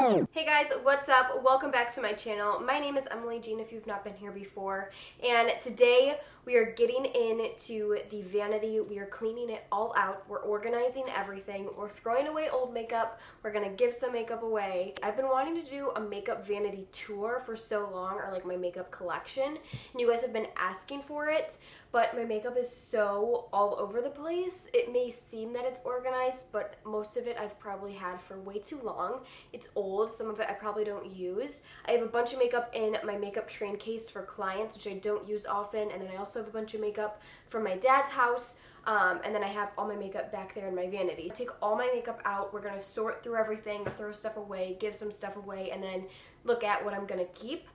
Hey guys, what's up? Welcome back to my channel. My name is Emily Jean if you've not been here before, and today we are getting into the vanity. We are cleaning it all out. We're organizing everything. We're throwing away old makeup. We're gonna give some makeup away. I've been wanting to do a makeup vanity tour for so long, or like my makeup collection, and you guys have been asking for it, but my makeup is so all over the place. It may seem that it's organized, but most of it I've probably had for way too long. It's old. Some of it I probably don't use. I have a bunch of makeup in my makeup train case for clients, which I don't use often, and then I also have a bunch of makeup from my dad's house, and then I have all my makeup back there in my vanity. Take all my makeup out. We're gonna sort through everything, throw stuff away, give some stuff away, and then look at what I'm gonna keep.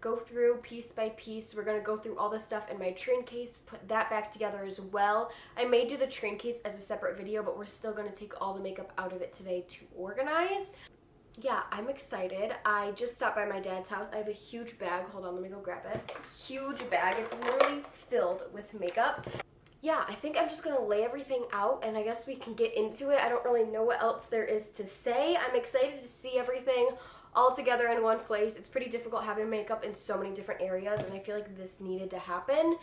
Go through piece by piece. We're gonna go through all the stuff in my train case, put that back together as well. I may do the train case as a separate video, but we're still gonna take all the makeup out of it today to organize. Yeah, I'm excited. I just stopped by my dad's house. I have a huge bag. Hold on, let me go grab it. Huge bag. It's literally filled with makeup. Yeah, I think I'm just gonna lay everything out and I guess we can get into it. I don't really know what else there is to say. I'm excited to see everything all together in one place. It's pretty difficult having makeup in so many different areas, and I feel like this needed to happen.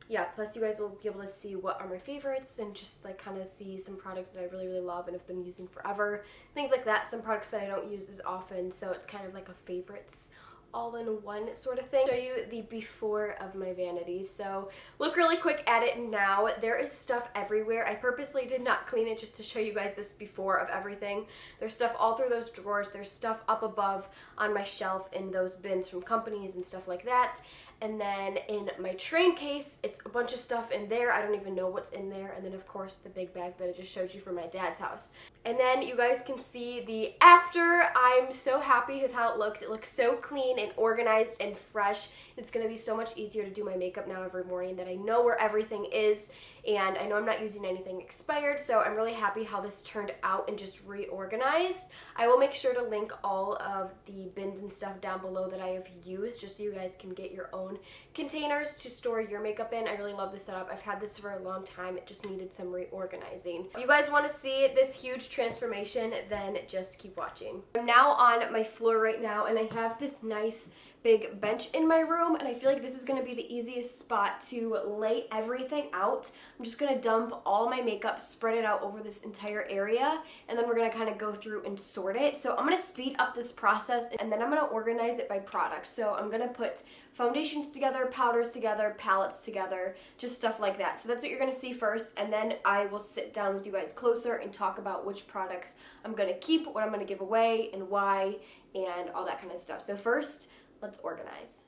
Yeah, plus you guys will be able to see what are my favorites and just like kind of see some products that I really love and have been using forever. Things like that. Some products that I don't use as often, so it's kind of like a favorites all in one sort of thing. Show you the before of my vanity. So look really quick at it now. There is stuff everywhere. I purposely did not clean it just to show you guys this before of everything. There's stuff all through those drawers. There's stuff up above on my shelf in those bins from companies and stuff like that. And then in my train case, it's a bunch of stuff in there. I don't even know what's in there. And then of course the big bag that I just showed you from my dad's house. And then you guys can see the after. I'm so happy with how it looks. It looks so clean and organized and fresh. It's gonna be so much easier to do my makeup now every morning that I know where everything is, and I know I'm not using anything expired, so I'm really happy how this turned out and just reorganized. I will make sure to link all of the bins and stuff down below that I have used, just so you guys can get your own containers to store your makeup in. I really love this setup. I've had this for a long time. It just needed some reorganizing. If you guys want to see this huge transformation, then just keep watching. I'm now on my floor right now, and I have this nice big bench in my room, and I feel like this is going to be the easiest spot to lay everything out. I'm just going to dump all my makeup, spread it out over this entire area, and then we're going to kind of go through and sort it. So I'm going to speed up this process, and then I'm going to organize it by product. So I'm going to put foundations together, powders together, palettes together, just stuff like that. So that's what you're going to see first, and then I will sit down with you guys closer and talk about which products I'm going to keep, what I'm going to give away, and why, and all that kind of stuff. So first, let's organize.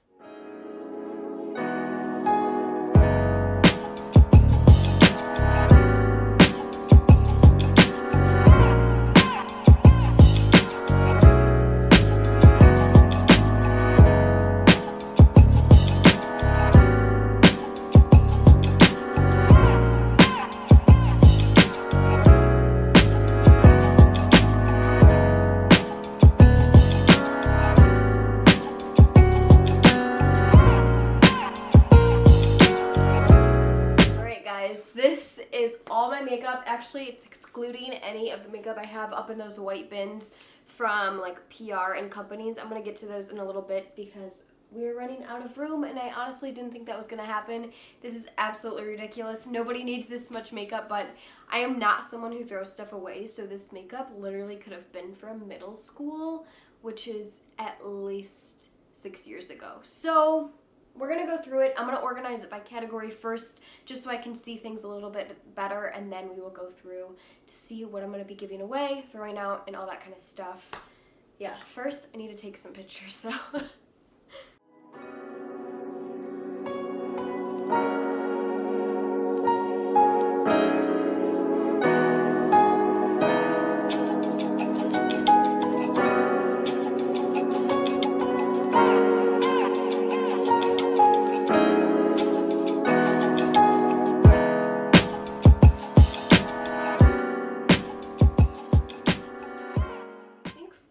This is all my makeup. Actually, it's excluding any of the makeup I have up in those white bins from like PR and companies. I'm going to get to those in a little bit because we're running out of room, and I honestly didn't think that was going to happen. This is absolutely ridiculous. Nobody needs this much makeup, but I am not someone who throws stuff away, so this makeup literally could have been from middle school, which is at least 6 years ago. So we're going to go through it. I'm going to organize it by category first, just so I can see things a little bit better, and then we will go through to see what I'm going to be giving away, throwing out, and all that kind of stuff. Yeah, first I need to take some pictures though.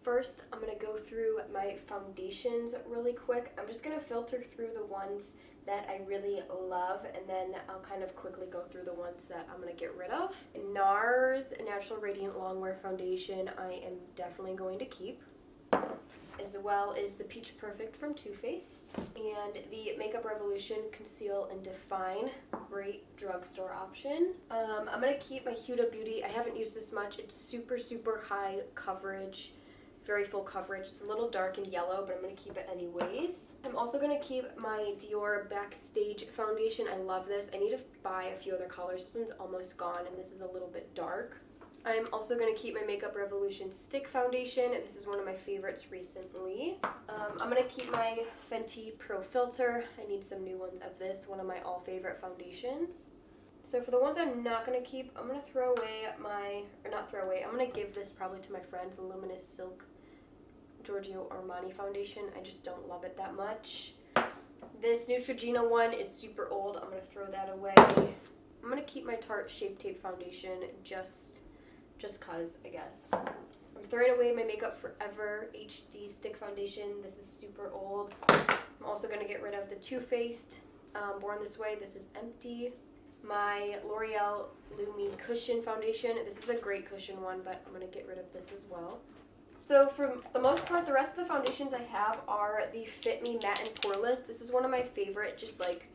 First, I'm going to go through my foundations really quick. I'm just going to filter through the ones that I really love, and then I'll kind of quickly go through the ones that I'm going to get rid of. NARS Natural Radiant Longwear Foundation I am definitely going to keep, as well as the Peach Perfect from Too Faced, and the Makeup Revolution Conceal and Define, great drugstore option. I'm going to keep my Huda Beauty. I haven't used this much. It's super, super high coverage, very full coverage. It's a little dark and yellow, but I'm going to keep it anyways. I'm also going to keep my Dior Backstage Foundation. I love this. I need to buy a few other colors. This one's almost gone, and this is a little bit dark. I'm also going to keep my Makeup Revolution Stick Foundation. This is one of my favorites recently. I'm going to keep my Fenty Pro Filter. I need some new ones of this, one of my all-favorite foundations. So for the ones I'm not going to keep, I'm going to throw away I'm going to give this probably to my friend, the Luminous Silk Giorgio Armani foundation. I just don't love it that much. This Neutrogena one is super old. I'm going to throw that away. I'm going to keep my Tarte Shape Tape foundation just cause, I guess. I'm throwing away my Makeup Forever HD Stick Foundation. This is super old. I'm also going to get rid of the Too Faced Born This Way. This is empty. My L'Oreal Lumi Cushion Foundation. This is a great cushion one, but I'm going to get rid of this as well. So for the most part, the rest of the foundations I have are the Fit Me Matte and Poreless. This is one of my favorite, just like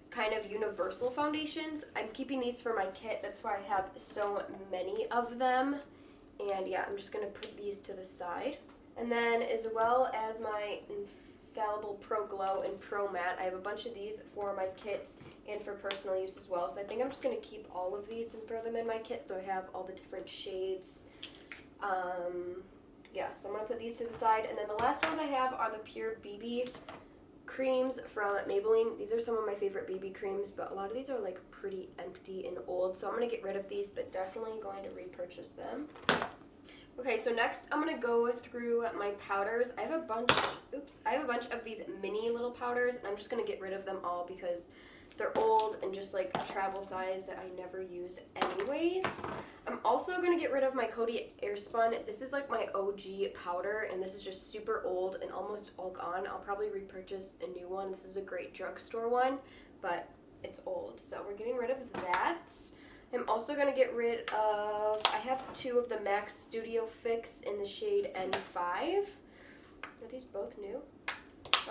kind of universal foundations. I'm keeping these for my kit. That's why I have so many of them. And yeah, I'm just going to put these to the side. And then as well as my Infallible Pro Glow and Pro Matte, I have a bunch of these for my kit and for personal use as well. So I think I'm just going to keep all of these and throw them in my kit so I have all the different shades. Yeah, so I'm going to put these to the side. And then the last ones I have are the Pure BB creams from Maybelline. These are some of my favorite BB creams, but a lot of these are like pretty empty and old. So I'm going to get rid of these, but definitely going to repurchase them. Okay, so next I'm going to go through my powders. I have a bunch of these mini little powders, and I'm just going to get rid of them all because they're old and just like travel size that I never use anyways. I'm also going to get rid of my Coty Airspun. This is like my OG powder, and this is just super old and almost all gone. I'll probably repurchase a new one. This is a great drugstore one, but it's old, so we're getting rid of that. I'm also going to get rid of, I have two of the MAC Studio Fix in the shade N5. Are these both new?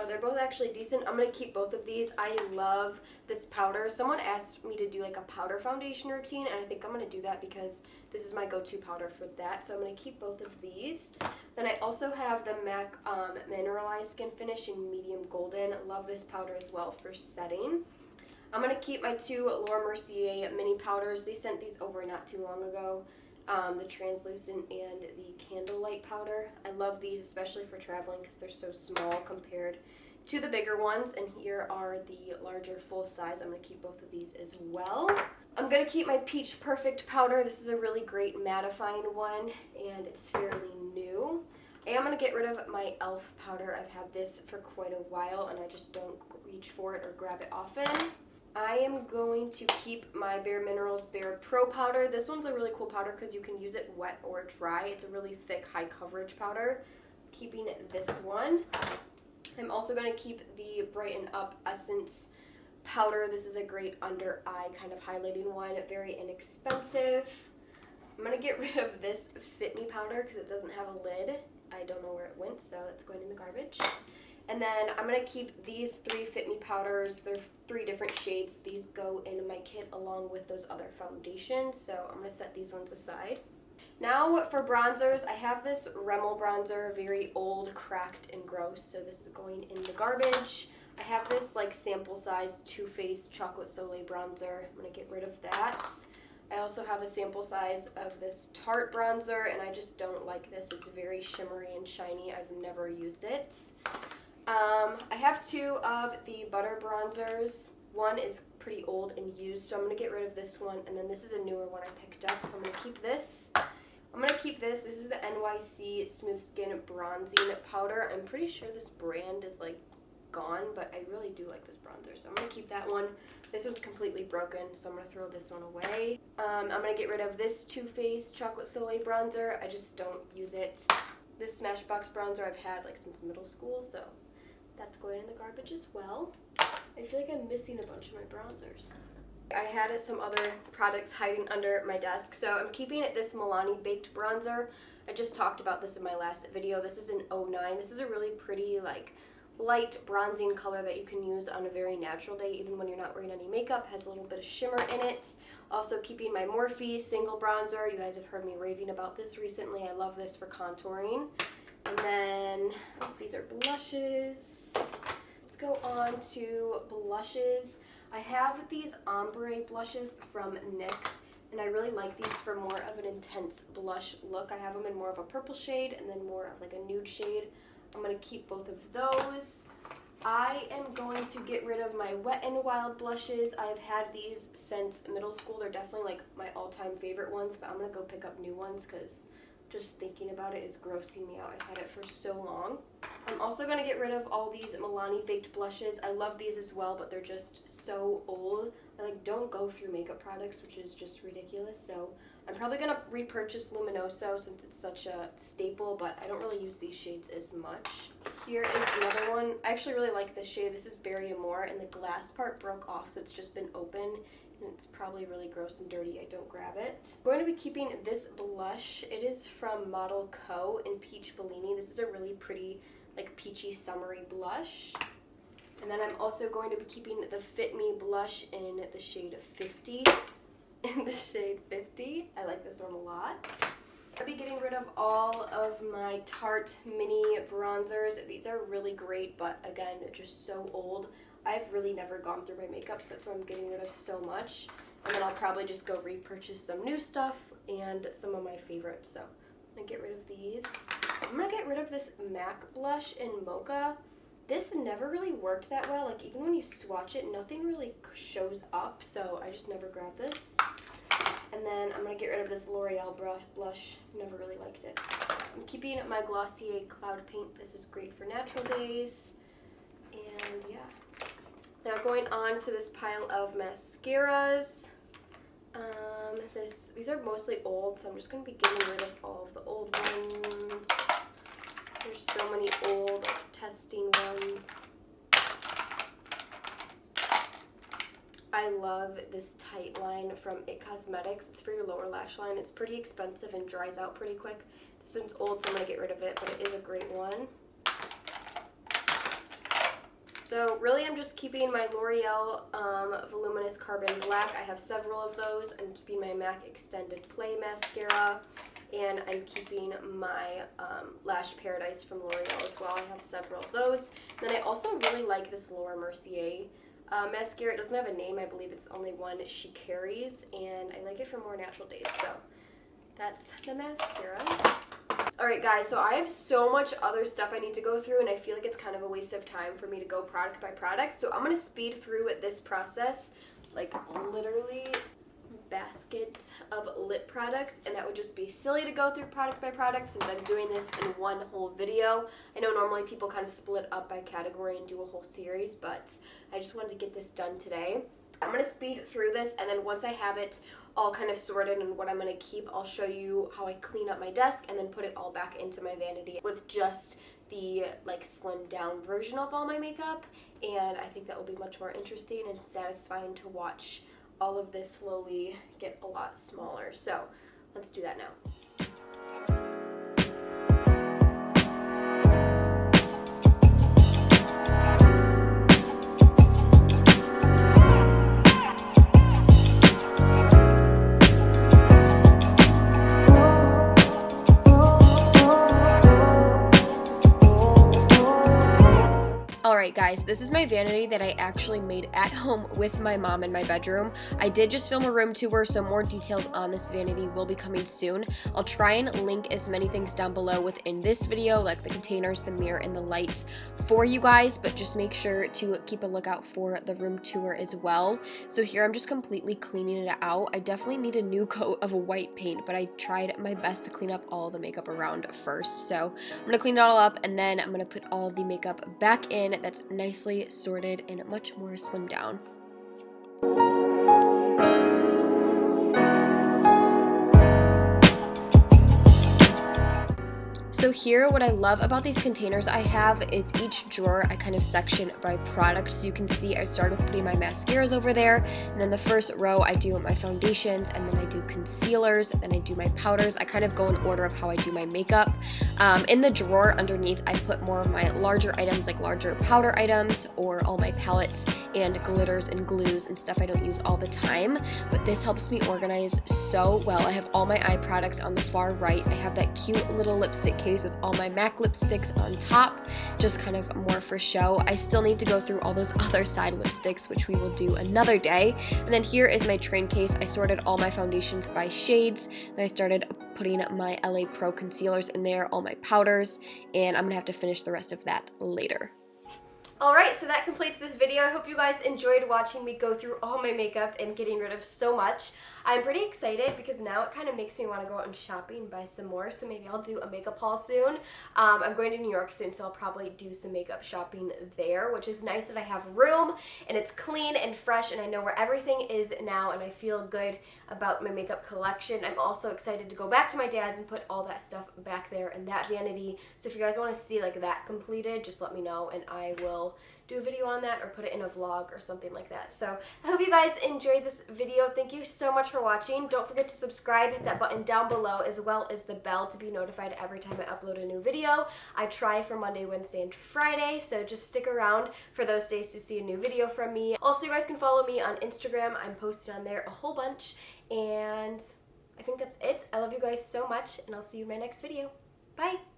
Oh, they're both actually decent. I'm going to keep both of these. I love this powder. Someone asked me to do like a powder foundation routine, and I think I'm going to do that because this is my go-to powder for that. So I'm going to keep both of these. Then I also have the MAC Mineralized Skin Finish in Medium Golden. Love this powder as well for setting. I'm going to keep my two Laura Mercier mini powders. They sent these over not too long ago. The translucent and the candlelight powder. I love these, especially for traveling because they're so small compared to the bigger ones. And here are the larger full size. I'm going to keep both of these as well. I'm going to keep my Peach Perfect powder. This is a really great mattifying one, and it's fairly new. I am going to get rid of my e.l.f. powder. I've had this for quite a while, and I just don't reach for it or grab it often. I am going to keep my Bare Minerals Bare Pro powder. This one's a really cool powder because you can use it wet or dry. It's a really thick, high coverage powder. Keeping this one. I'm also going to keep the Brighten Up Essence powder. This is a great under eye kind of highlighting one. Very inexpensive. I'm going to get rid of this Fit Me powder because it doesn't have a lid. I don't know where it went, so it's going in the garbage. And then I'm going to keep these three Fit Me powders. They're 3 different shades. These go in my kit along with those other foundations. So I'm going to set these ones aside. Now for bronzers, I have this Rimmel bronzer, very old, cracked, and gross. So this is going in the garbage. I have this like sample size Too Faced Chocolate Soleil bronzer. I'm going to get rid of that. I also have a sample size of this Tarte bronzer, and I just don't like this. It's very shimmery and shiny. I've never used it. I have 2 of the Butter bronzers. One is pretty old and used, so I'm going to get rid of this one. And then this is a newer one I picked up, so I'm going to keep this. I'm going to keep this. This is the NYC Smooth Skin Bronzing Powder. I'm pretty sure this brand is like gone, but I really do like this bronzer, so I'm going to keep that one. This one's completely broken, so I'm going to throw this one away. I'm going to get rid of this Too Faced Chocolate Soleil bronzer. I just don't use it. This Smashbox bronzer I've had like since middle school, so that's going in the garbage as well. I feel like I'm missing a bunch of my bronzers. I had some other products hiding under my desk, so I'm keeping this Milani Baked Bronzer. I just talked about this in my last video. This is an 09. This is a really pretty, like, light bronzing color that you can use on a very natural day, even when you're not wearing any makeup. Has a little bit of shimmer in it. Also keeping my Morphe single bronzer. You guys have heard me raving about this recently. I love this for contouring. And then these are blushes. Let's go on to blushes. I have these ombre blushes from NYX, and I really like these for more of an intense blush look. I have them in more of a purple shade and then more of like a nude shade. I'm going to keep both of those. I am going to get rid of my Wet n Wild blushes. I've had these since middle school. They're definitely like my all-time favorite ones, but I'm going to go pick up new ones because just thinking about it is grossing me out. I've had it for so long. I'm also going to get rid of all these Milani Baked blushes. I love these as well, but they're just so old. I like don't go through makeup products, which is just ridiculous. So I'm probably going to repurchase Luminoso since it's such a staple, but I don't really use these shades as much. Here is another one. I actually really like this shade. This is Berry Amore, and the glass part broke off, so it's just been open. And it's probably really gross and dirty. I don't grab it. I'm going to be keeping this blush. It is from Model Co. in Peach Bellini. This is a really pretty, like, peachy, summery blush. And then I'm also going to be keeping the Fit Me blush in the shade 50. In the shade 50. I like this one a lot. I'll be getting rid of all of my Tarte mini bronzers. These are really great, but again, they're just so old. I've really never gone through my makeup, so that's why I'm getting rid of so much. And then I'll probably just go repurchase some new stuff and some of my favorites. So I'm going to get rid of these. I'm going to get rid of this MAC blush in Mocha. This never really worked that well. Like, even when you swatch it, nothing really shows up, so I just never grabbed this. And then I'm going to get rid of this L'Oreal blush. Never really liked it. I'm keeping my Glossier Cloud Paint. This is great for natural days. And yeah. Now going on to this pile of mascaras. These are mostly old, so I'm just going to be getting rid of all of the old ones. There's so many old, like, testing ones. I love this tight line from IT Cosmetics. It's for your lower lash line. It's pretty expensive and dries out pretty quick. This one's old, so I'm going to get rid of it, but it is a great one. So really I'm just keeping my L'Oreal Voluminous Carbon Black. I have several of those. I'm keeping my MAC Extended Play Mascara. And I'm keeping my Lash Paradise from L'Oreal as well. I have several of those. And then I also really like this Laura Mercier mascara. It doesn't have a name. I believe it's the only one she carries. And I like it for more natural days. So that's the mascaras. Alright guys, so I have so much other stuff I need to go through, and I feel like it's kind of a waste of time for me to go product by product, so I'm going to speed through this process, like literally basket of lip products, and that would just be silly to go through product by product since I'm doing this in one whole video. I know normally people kind of split up by category and do a whole series, but I just wanted to get this done today. I'm going to speed through this, and then once I have it all kind of sorted and what I'm going to keep, I'll show you how I clean up my desk and then put it all back into my vanity with just the like slimmed down version of all my makeup. And I think that will be much more interesting and satisfying to watch all of this slowly get a lot smaller. So let's do that now. Alright guys, this is my vanity that I actually made at home with my mom in my bedroom. I did just film a room tour, so more details on this vanity will be coming soon. I'll try and link as many things down below within this video, like the containers, the mirror, and the lights for you guys, but just make sure to keep a lookout for the room tour as well. So here I'm just completely cleaning it out. I definitely need a new coat of white paint, but I tried my best to clean up all the makeup around first. So I'm going to clean it all up, and then I'm going to put all the makeup back in. That's nicely sorted and much more slimmed down. So here, what I love about these containers I have is each drawer I kind of section by product. So you can see I start with putting my mascaras over there, and then the first row I do my foundations, and then I do concealers, and then I do my powders. I kind of go in order of how I do my makeup. In the drawer underneath, I put more of my larger items, like larger powder items, or all my palettes and glitters and glues and stuff I don't use all the time. But this helps me organize so well. I have all my eye products on the far right. I have that cute little lipstick case with all my MAC lipsticks on top, just kind of more for show. I still need to go through all those other side lipsticks, which we will do another day. And then here is my train case. I sorted all my foundations by shades, and I started putting my LA Pro concealers in there, all my powders, and I'm gonna have to finish the rest of that later. Alright, so that completes this video. I hope you guys enjoyed watching me go through all my makeup and getting rid of so much. I'm pretty excited because now it kind of makes me want to go out and shopping and buy some more, so maybe I'll do a makeup haul soon. I'm going to New York soon, so I'll probably do some makeup shopping there, which is nice that I have room and it's clean and fresh and I know where everything is now, and I feel good about my makeup collection. I'm also excited to go back to my dad's and put all that stuff back there in that vanity. So if you guys want to see like that completed, just let me know and I will do a video on that or put it in a vlog or something like that. So I hope you guys enjoyed this video. Thank you so much for watching. Don't forget to subscribe, hit that button down below, as well as the bell to be notified every time I upload a new video. I try for Monday, Wednesday, and Friday, so just stick around for those days to see a new video from me. Also, you guys can follow me on Instagram. I'm posting on there a whole bunch, and I think that's it. I love you guys so much, and I'll see you in my next video. Bye!